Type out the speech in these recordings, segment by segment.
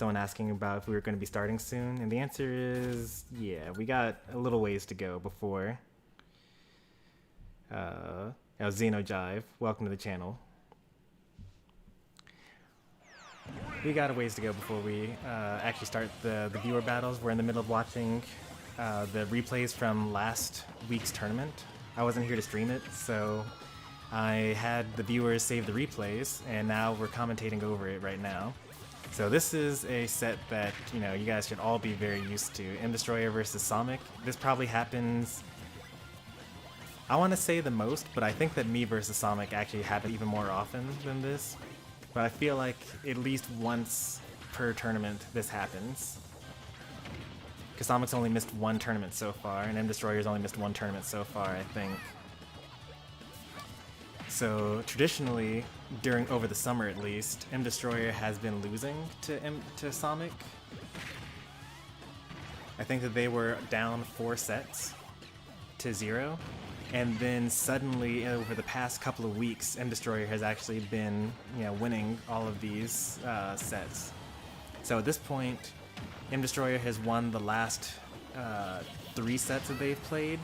someone asking about if we were going to be starting soon, and the answer is yeah, we got a little ways to go before. Xenojive, welcome to the channel. We got a ways to go before we actually start the viewer battles. We're in the middle of watching the replays from last week's tournament. I wasn't here to stream it, so I had the viewers save the replays, and now we're commentating over it right now. So this is a set that, you know, you guys should all be very used to. M Destroyer versus Somik. This probably happens, I want to say the most, but I think that me versus Somik actually happen even more often than this. But I feel like at least once per tournament this happens. Because Somik's only missed one tournament so far, and M Destroyer's only missed one tournament so far, I think. So traditionally, over the summer at least, M Destroyer has been losing to Somik. I think that they were down 4 sets to 0, and then suddenly over the past couple of weeks, M Destroyer has actually been, you know, winning all of these sets. So at this point, M Destroyer has won the last 3 sets that they've played,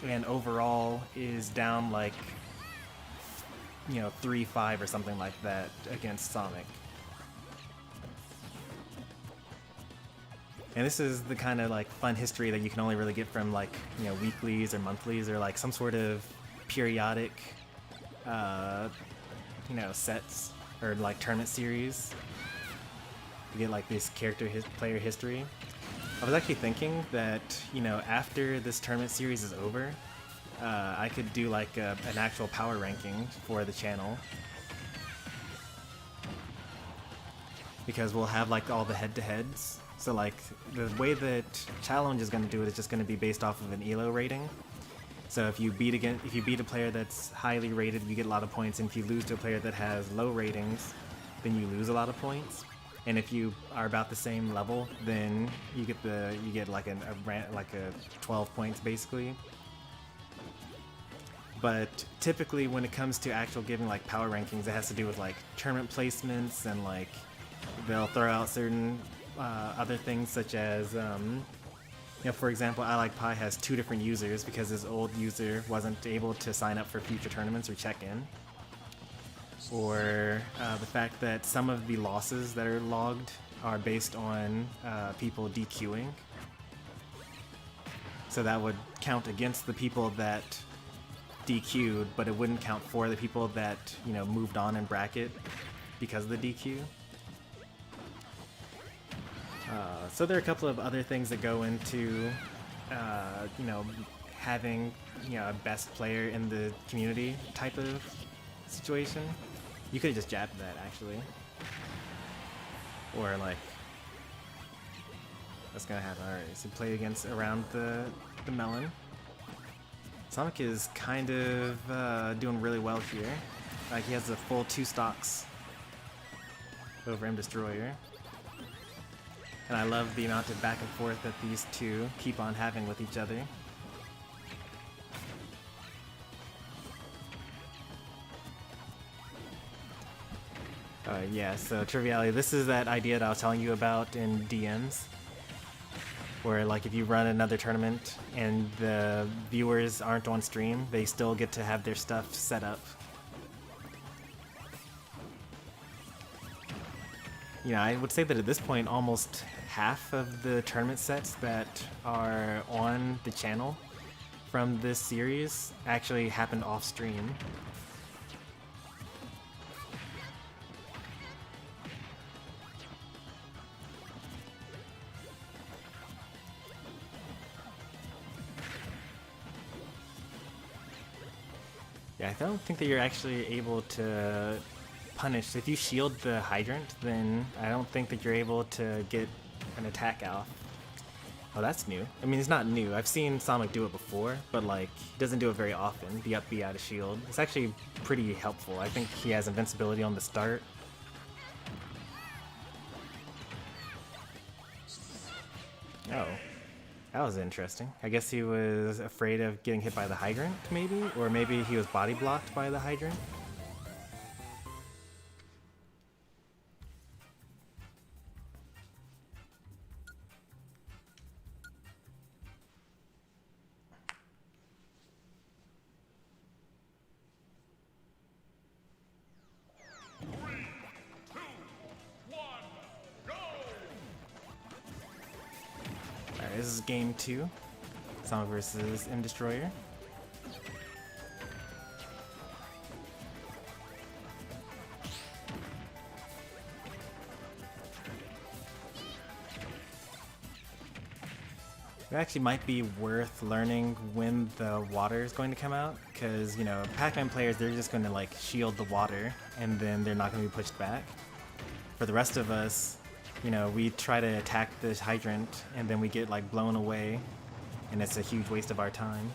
and overall is down like, you know, 3-5 or something like that against Somik. And this is the kind of like fun history that you can only really get from like, you know, weeklies or monthlies or like some sort of periodic, you know, sets or like tournament series. You get like this player history. I was actually thinking that, you know, after this tournament series is over, I could do like an actual power ranking for the channel, because we'll have like all the head-to-heads. So like the way that challenge is going to do it is just going to be based off of an ELO rating. So if you beat a player that's highly rated, you get a lot of points, and if you lose to a player that has low ratings, then you lose a lot of points. And if you are about the same level, then you get like a 12 points basically. But typically when it comes to actual giving like power rankings, it has to do with like tournament placements, and like they'll throw out certain other things such as, you know, for example, I Like Pie has 2 different users because his old user wasn't able to sign up for future tournaments or check in. Or the fact that some of the losses that are logged are based on people DQing. So that would count against the people that DQ'd, but it wouldn't count for the people that, you know, moved on in bracket because of the DQ. So there are a couple of other things that go into, you know, having, you know, a best player in the community type of situation. You could have just jabbed that actually, or like, what's gonna happen? All right, so play around the melon. Somik is kind of doing really well here. Like he has a full 2 stocks over M Destroyer. And I love the amount of back and forth that these two keep on having with each other. Yeah, so Triviality, this is that idea that I was telling you about in DMs. Where like if you run another tournament and the viewers aren't on stream, they still get to have their stuff set up. You know, I would say that at this point almost half of the tournament sets that are on the channel from this series actually happened off stream. Yeah, I don't think that you're actually able to punish. If you shield the hydrant, then I don't think that you're able to get an attack off. Oh, that's new. I mean, it's not new. I've seen Somik do it before, but like, he doesn't do it very often, the up B out of shield. It's actually pretty helpful. I think he has invincibility on the start. Oh. That was interesting. I guess he was afraid of getting hit by the hydrant, maybe? Or maybe he was body blocked by the hydrant? this is game 2. Somik versus M Destroyer. It actually might be worth learning when the water is going to come out, because, you know, Pac-Man players, they're just going to like shield the water and then they're not going to be pushed back. For the rest of us, you know, we try to attack this hydrant and then we get like blown away, and it's a huge waste of our time.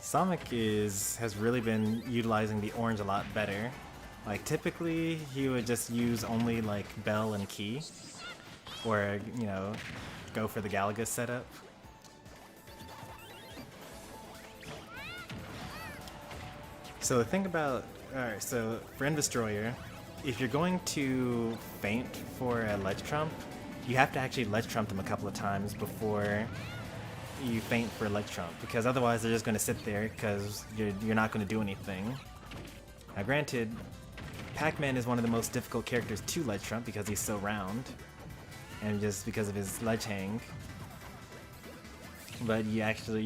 Somik has really been utilizing the orange a lot better. Like typically he would just use only like Bell and Key, or you know, go for the Galaga setup. So the thing about, alright, so for M Destroyer, if you're going to feint for a ledge trump, you have to actually ledge trump them a couple of times before you feint for a ledge trump, because otherwise they're just going to sit there because you're not going to do anything. Now granted, Pac-Man is one of the most difficult characters to ledge trump because he's so round, and just because of his ledge hang. But you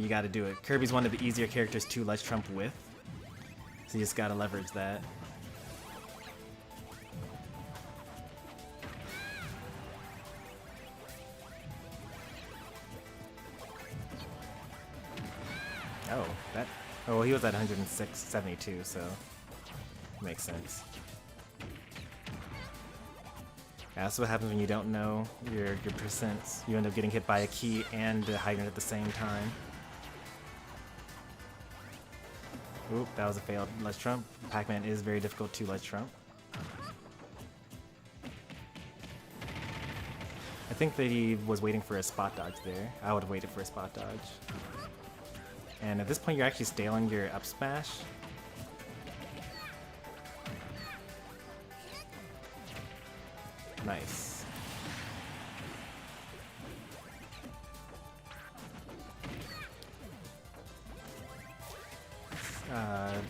got to do it. Kirby's one of the easier characters to ledge trump with, so you just got to leverage that. Oh, well, he was at 106.72, so makes sense. Yeah, that's what happens when you don't know your percents. You end up getting hit by a key and a hydrant at the same time. Oop, that was a failed ledge trump. Pac-Man is very difficult to ledge trump. I think that he was waiting for a spot dodge there. I would have waited for a spot dodge. And at this point, you're actually staling your up smash. Nice.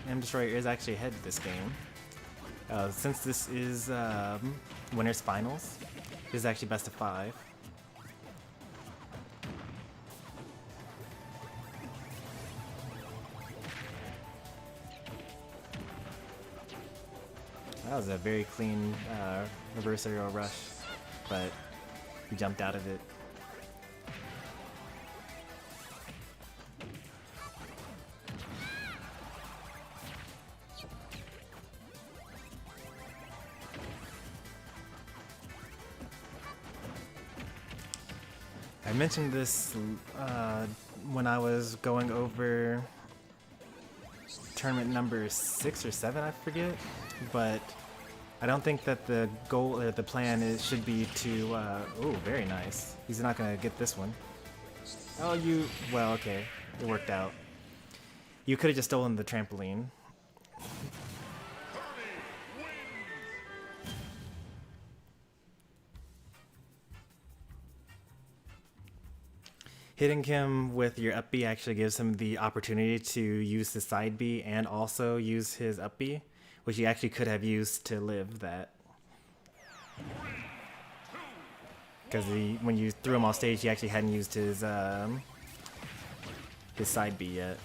M Destroyer is actually ahead this game. Since this is Winners Finals, this is actually best of 5. That was a very clean reverse aerial rush, but he jumped out of it. I mentioned this when I was going over tournament number 6 or 7, I forget, but I don't think that the goal or the plan should be to, oh, very nice. He's not gonna get this one. Oh, well, okay, it worked out. You could have just stolen the trampoline. Hitting him with your up B actually gives him the opportunity to use his side B and also use his up B, which he actually could have used to live that. Because when you threw him off stage, he actually hadn't used his side B yet.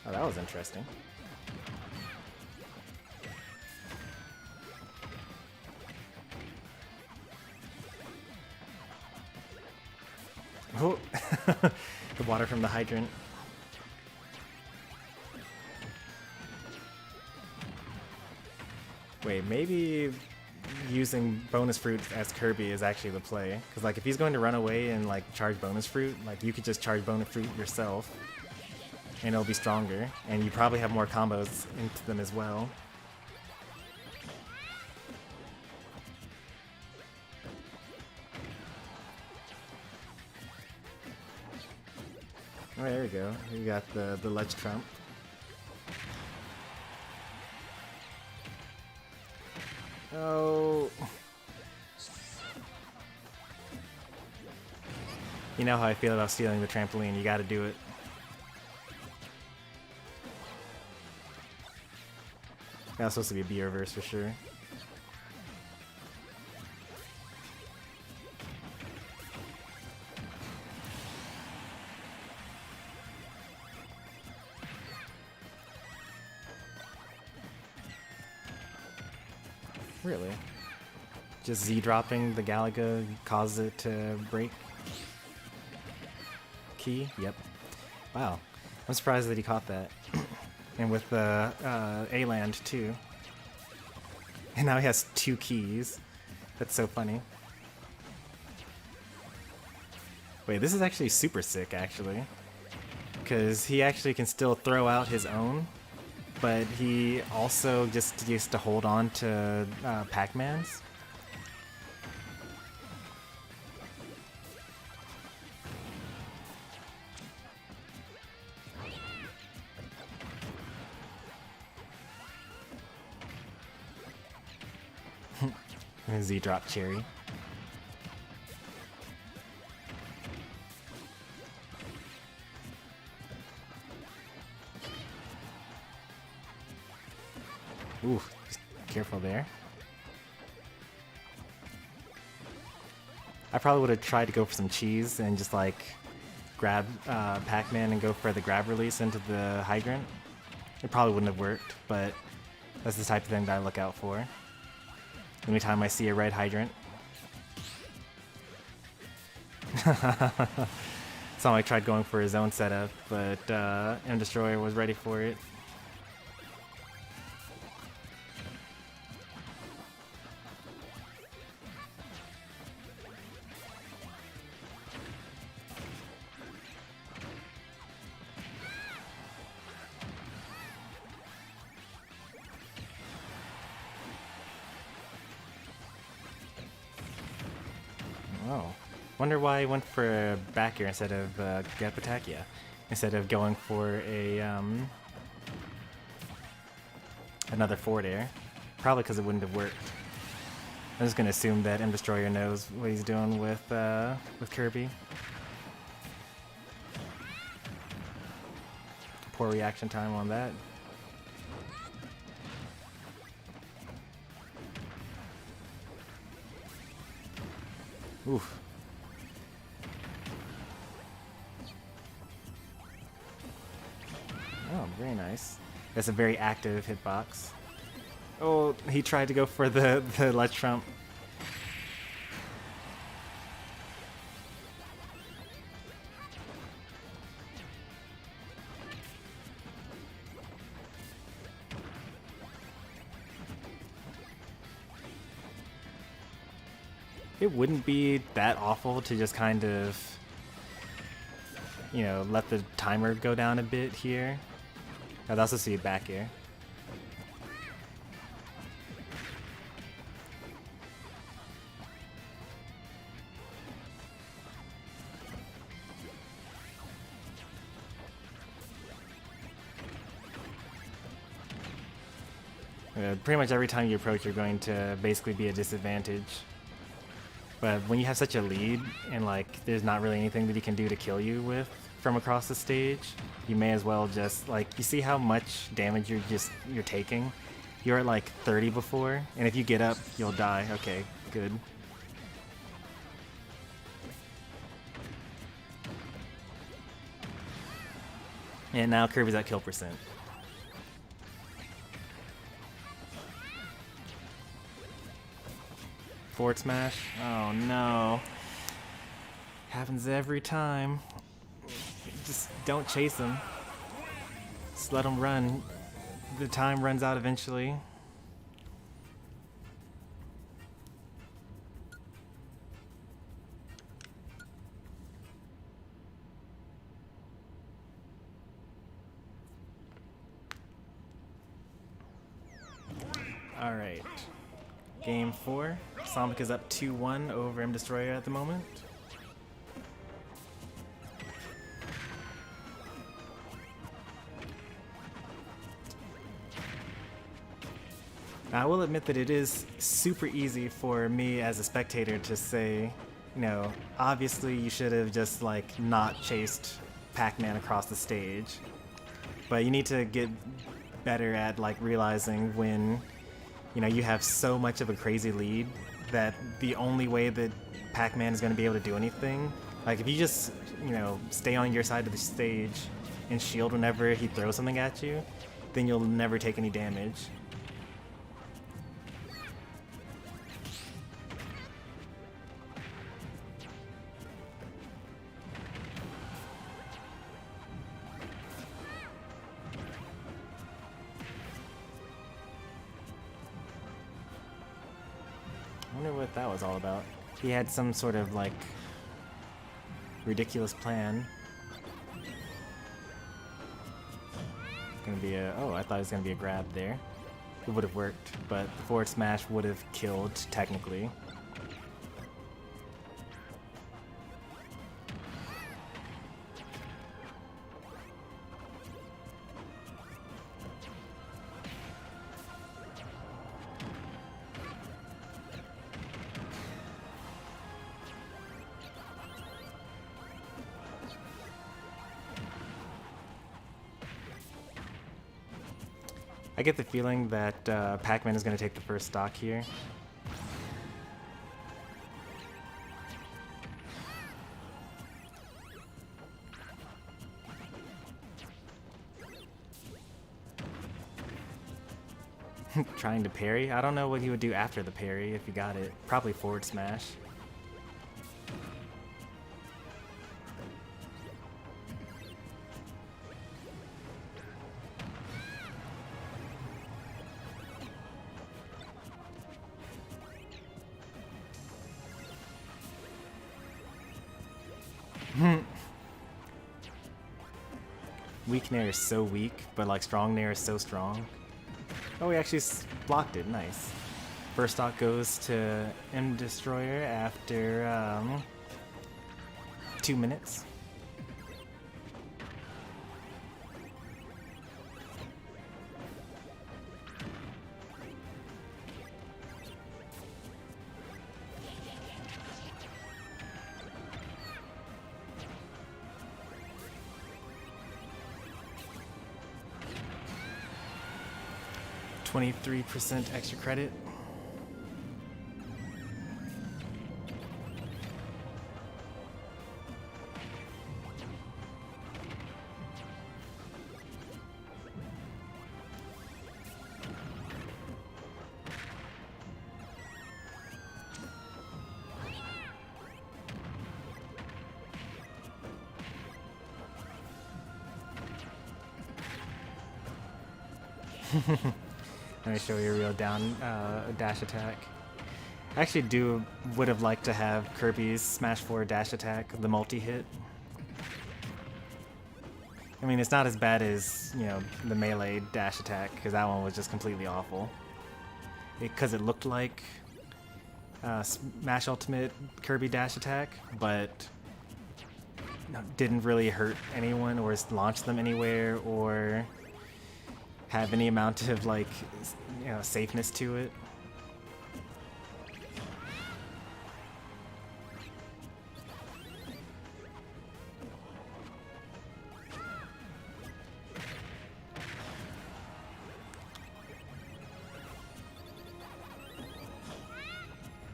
Oh, that was interesting. Oh, the water from the hydrant. Wait, maybe using bonus fruit as Kirby is actually the play. Because like if he's going to run away and like charge bonus fruit, like you could just charge bonus fruit yourself and it'll be stronger. And you probably have more combos into them as well. Oh, there we go. You got the ledge trump. Oh. You know how I feel about stealing the trampoline, you gotta do it. That was supposed to be a B reverse for sure. Really? Just Z dropping the Galaga causes it to break? Key? Yep. Wow. I'm surprised that he caught that. And with the A-land too. And now he has 2 keys. That's so funny. Wait, this is actually super sick, actually. Because he actually can still throw out his own, but he also just used to hold on to Pac-Man's. Z drop cherry. Ooh, just careful there. I probably would have tried to go for some cheese and just like grab Pac-Man and go for the grab release into the hydrant. It probably wouldn't have worked, but that's the type of thing that I look out for. Anytime I see a red hydrant. Somik tried going for his own setup, but M Destroyer was ready for it. Oh. Wonder why I went for a back air instead of Gapatakia, instead of going for a another forward air. Probably because it wouldn't have worked. I'm just gonna assume that M Destroyer knows what he's doing with Kirby. Poor reaction time on that. Oof. Oh, very nice. That's a very active hitbox. Oh, he tried to go for the ledge trump. It wouldn't be that awful to just kind of, you know, let the timer go down a bit here. I'd also see it back here. Pretty much every time you approach, you're going to basically be a disadvantage. But when you have such a lead and like there's not really anything that he can do to kill you with from across the stage, you may as well just like, you see how much damage you're taking? You're at like 30 before, and if you get up, you'll die. Okay, good. And now Kirby's at kill percent. Forward smash. Oh no. Happens every time. Just don't chase him. Just let him run. The time runs out eventually. All right. Game 4. Somik is up 2-1 over M Destroyer at the moment. Now, I will admit that it is super easy for me as a spectator to say, you know, obviously you should have just like not chased Pac-Man across the stage. But you need to get better at like realizing when, you know, you have so much of a crazy lead that the only way that Pac-Man is going to be able to do anything, like if you just, you know, stay on your side of the stage and shield whenever he throws something at you, then you'll never take any damage. I wonder what that was all about. He had some sort of like ridiculous plan. Gonna be a, oh, I thought it was gonna be a grab there. It would have worked, but the forward smash would have killed technically. I get the feeling that Pac-Man is going to take the first stock here. Trying to parry? I don't know what he would do after the parry if he got it. Probably forward smash. Weak Nair is so weak, but like strong Nair is so strong. Oh, he actually blocked it. Nice. First stock goes to M Destroyer after 2 minutes. %, extra credit. Let me show you a real down dash attack. I actually would have liked to have Kirby's Smash 4 dash attack, the multi-hit. I mean, it's not as bad as, you know, the melee dash attack, because that one was just completely awful. Because it looked like Smash Ultimate Kirby dash attack, but didn't really hurt anyone or launch them anywhere or have any amount of like, you know, safeness to it.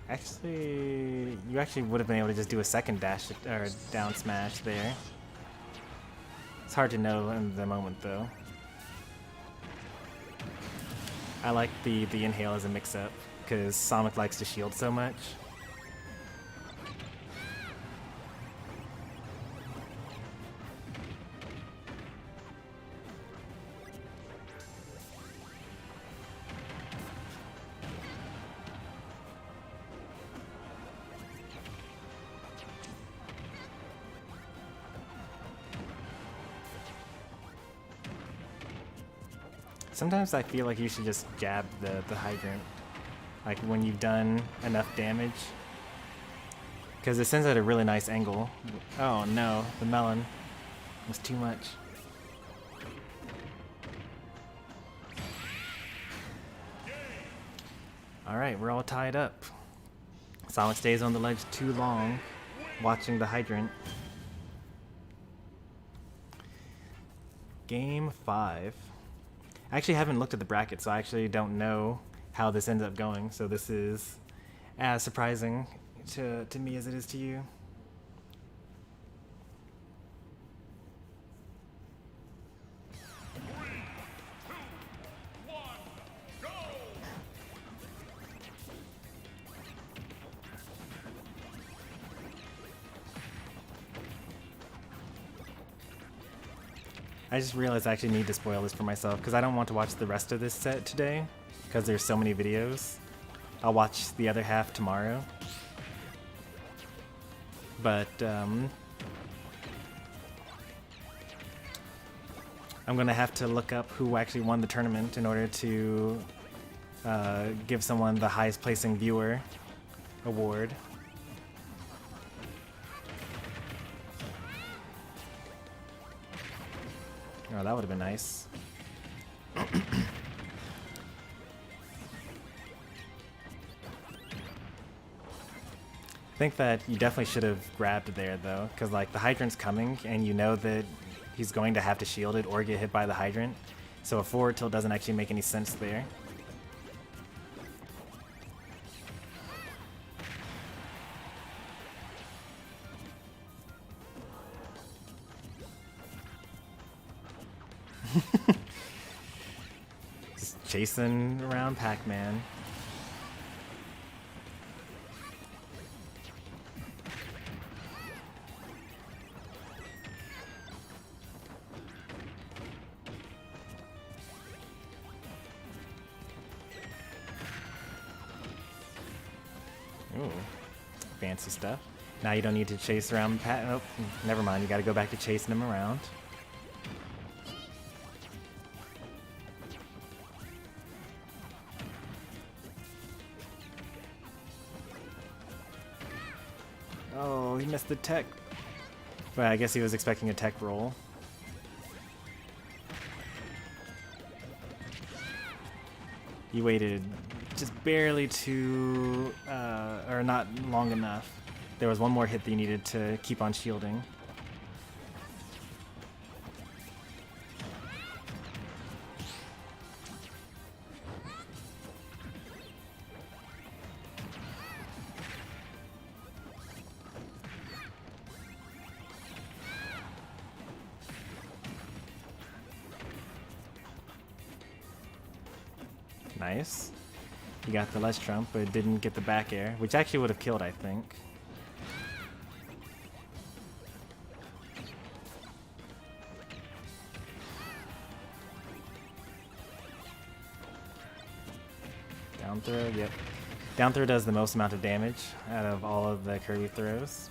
Actually, you actually would have been able to just do a second dash or down smash there. It's hard to know in the moment though. I like the inhale as a mix-up, because Sonic likes to shield so much. Sometimes I feel like you should just jab the hydrant, like when you've done enough damage, because it sends at a really nice angle. Oh no, the melon was too much. Alright, we're all tied up. Somik stays on the ledge too long, watching the hydrant. Game 5. I actually haven't looked at the bracket, so I actually don't know how this ends up going. So this is as surprising to me as it is to you. I just realized I actually need to spoil this for myself because I don't want to watch the rest of this set today because there's so many videos. I'll watch the other half tomorrow. But I'm gonna have to look up who actually won the tournament in order to give someone the highest placing viewer award. Oh, that would have been nice. I think that you definitely should have grabbed there though, because like the hydrant's coming and you know that he's going to have to shield it or get hit by the hydrant. So a forward tilt doesn't actually make any sense there. Just chasing around Pac-Man. Ooh, fancy stuff. Now you don't need to chase around oh, never mind, you gotta go back to chasing him around. Oh, he missed the tech. But I guess he was expecting a tech roll. You waited just barely too, or not long enough. There was one more hit that you needed to keep on shielding. Nice. You got the ledge trump, but didn't get the back air, which actually would have killed, I think. Down throw, yep. Down throw does the most amount of damage out of all of the Kirby throws.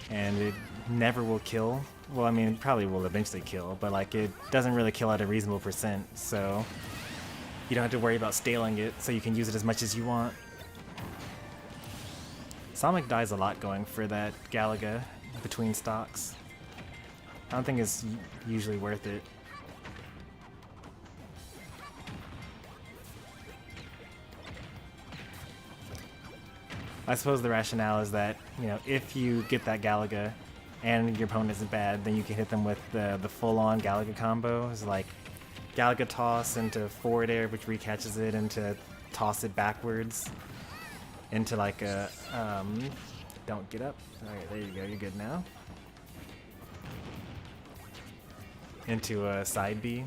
And it never will kill. Well, I mean, it probably will eventually kill, but like it doesn't really kill at a reasonable percent, so you don't have to worry about staling it, so you can use it as much as you want. Somik dies a lot going for that Galaga between stocks. I don't think it's usually worth it. I suppose the rationale is that, you know, if you get that Galaga and your opponent isn't bad, then you can hit them with the full-on Galaga combo. It's like Galaga toss into forward air, which recatches it, into toss it backwards into like a don't get up. Alright, there you go, you're good now. Into a side B.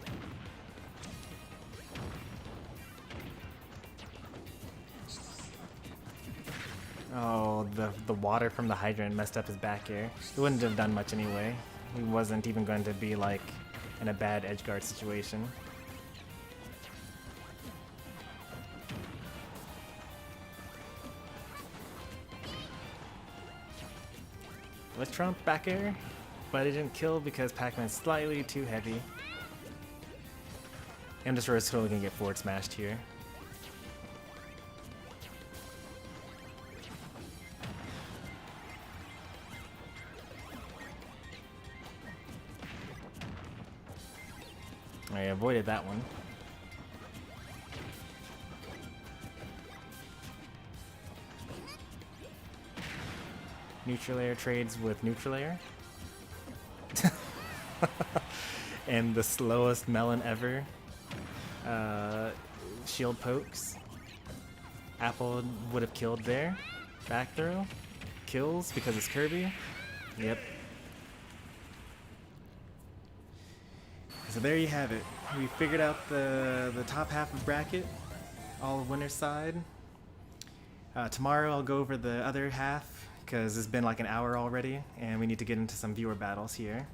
Oh, the water from the hydrant messed up his back air. It wouldn't have done much anyway. He wasn't even going to be like in a bad edgeguard situation. Let's trump back air, but it didn't kill because Pac-Man's slightly too heavy. I'm just totally gonna get forward smashed here. I avoided that one. Neutral air trades with neutral air. And the slowest melon ever. Shield pokes. Apple would have killed there. Back throw. Kills because it's Kirby. Yep. So there you have it. We figured out the top half of bracket. All winner's side. Tomorrow I'll go over the other half because it's been like an hour already and we need to get into some viewer battles here.